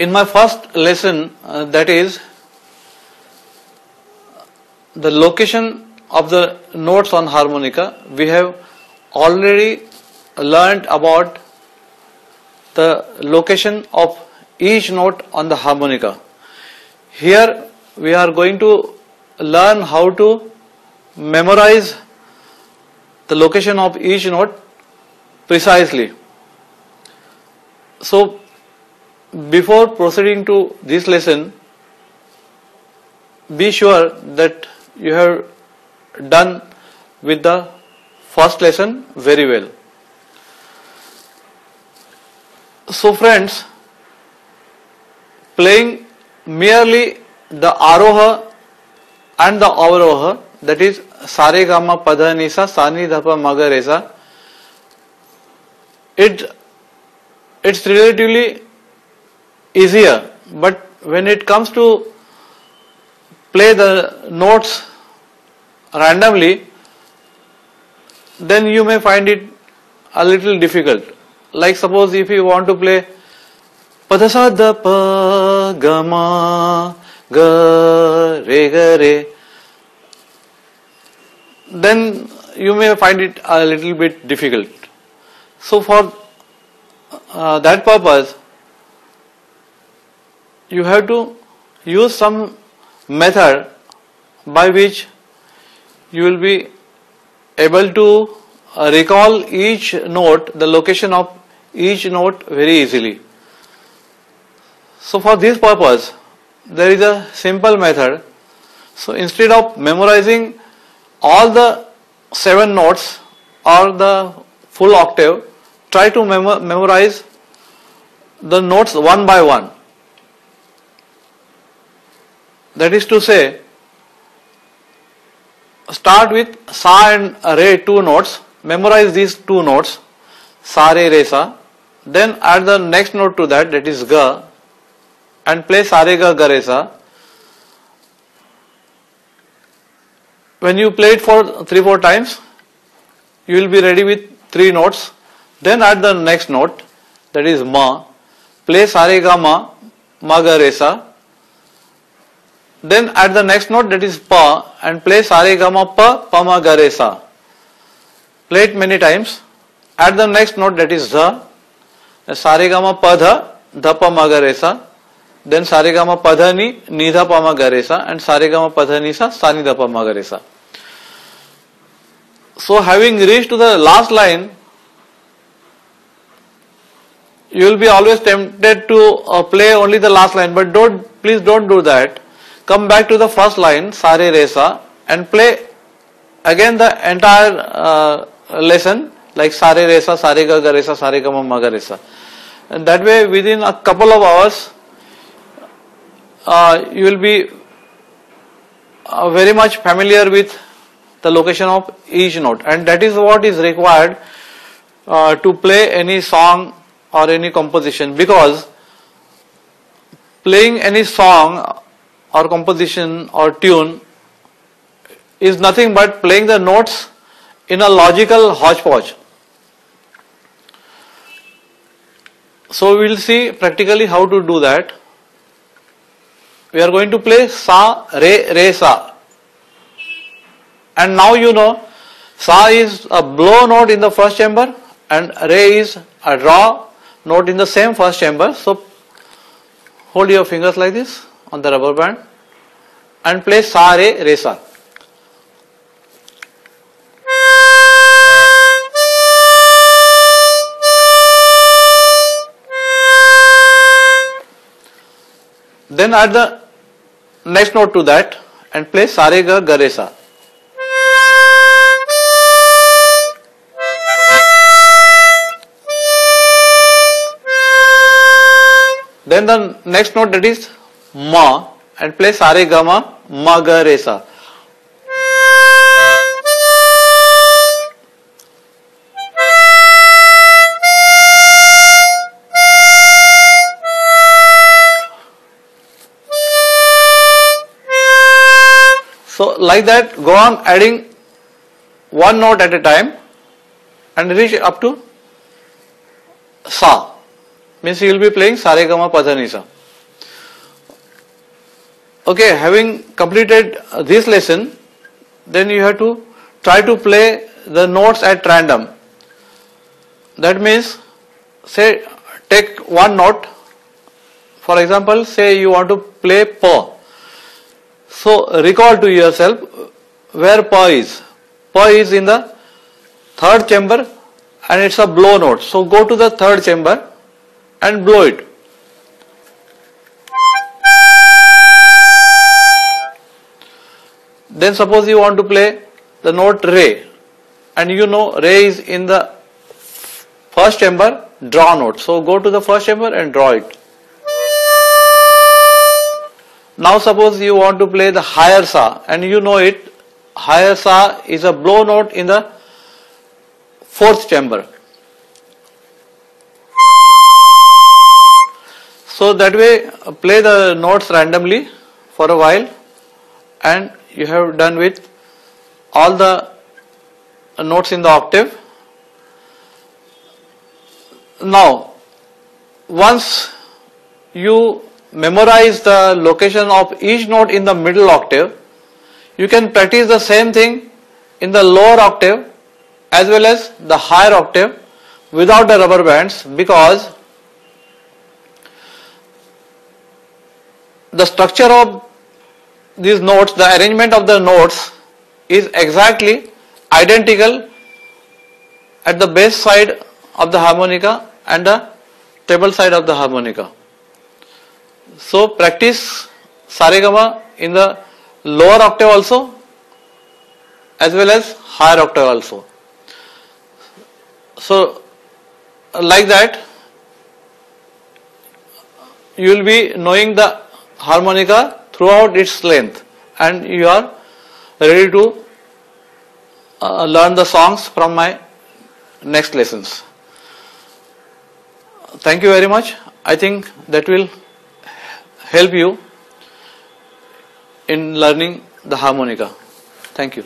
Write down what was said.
In my first lesson, that is the location of the notes on harmonica, we have already learnt about the location of each note on the harmonica. Here we are going to learn how to memorize the location of each note precisely. So, before proceeding to this lesson, be sure that you have done with the first lesson very well. So friends, playing merely the aroha and the avaroha, that is sare gama pada nisa sani dhapa maga resa, it's relatively easier, but when it comes to play the notes randomly, then you may find it a little difficult. Like suppose if you want to play padasa da pa ga ma ga re, then you may find it a little bit difficult. So for that purpose, you have to use some method by which you will be able to recall each note, the location of each note very easily. So for this purpose, there is a simple method. So instead of memorizing all the 7 notes or the full octave, try to memorize the notes one by one. That is to say, start with sa and re 2 notes, memorize these 2 notes, sa re re sa, then add the next note to that, that is ga, and play sa re ga ga re sa. When you play it for 3-4 times, you will be ready with 3 notes, then add the next note, that is ma, play sa re ga ma, ma ga re sa, then add the next note, that is pa, and play sa re ga ma pa, pa ma ga re sa. Play it many times. Add the next note, that is dha, sa re ga ma pa dha, dha pa ma ga re sa, then sa re ga ma pa dha ni, ni dha pa ma ga re sa, and sa re ga ma pa dha ni sa, sa ni dha pa ma ga re sa. So having reached to the last line, you will be always tempted to play only the last line, but please don't do that. Come back to the first line, sa re re sa, and play again the entire lesson, like sa re re sa, sa re ga ga re sa, sa re ga ma ma ga re sa. And that way, within a couple of hours, you will be very much familiar with the location of each note, and that is what is required to play any song or any composition, because playing any song or composition or tune is nothing but playing the notes in a logical hodgepodge. So we will see practically how to do that. We are going to play sa re re sa, and now you know sa is a blow note in the first chamber and re is a draw note in the same first chamber. So hold your fingers like this on the rubber band and play sa re re sa. Then add the next note to that and play sa re ga ga re sa. Then the next note, that is ma, and play sa re ga ma, ma ga re sa. So like that, go on adding one note at a time and reach up to sa. Means you will be playing sa re ga ma pa dha ni sa. Okay, having completed this lesson, then you have to try to play the notes at random. That means, say, take one note. For example, say you want to play pa. So recall to yourself where pa is. Pa is in the third chamber and it's a blow note. So go to the third chamber and blow it. Then suppose you want to play the note re, and you know re is in the first chamber, draw note. So go to the first chamber and draw it. Now suppose you want to play the higher sa, and you know it, higher sa is a blow note in the fourth chamber. So that way play the notes randomly for a while, and you have done with all the notes in the octave. Now, once you memorize the location of each note in the middle octave, you can practice the same thing in the lower octave as well as the higher octave without the rubber bands, because the structure of these notes, the arrangement of the notes is exactly identical at the bass side of the harmonica and the treble side of the harmonica. So practice Saregama in the lower octave also as well as higher octave also. So like that you will be knowing the harmonica throughout its length, and you are ready to learn the songs from my next lessons. Thank you very much. I think that will help you in learning the harmonica. Thank you.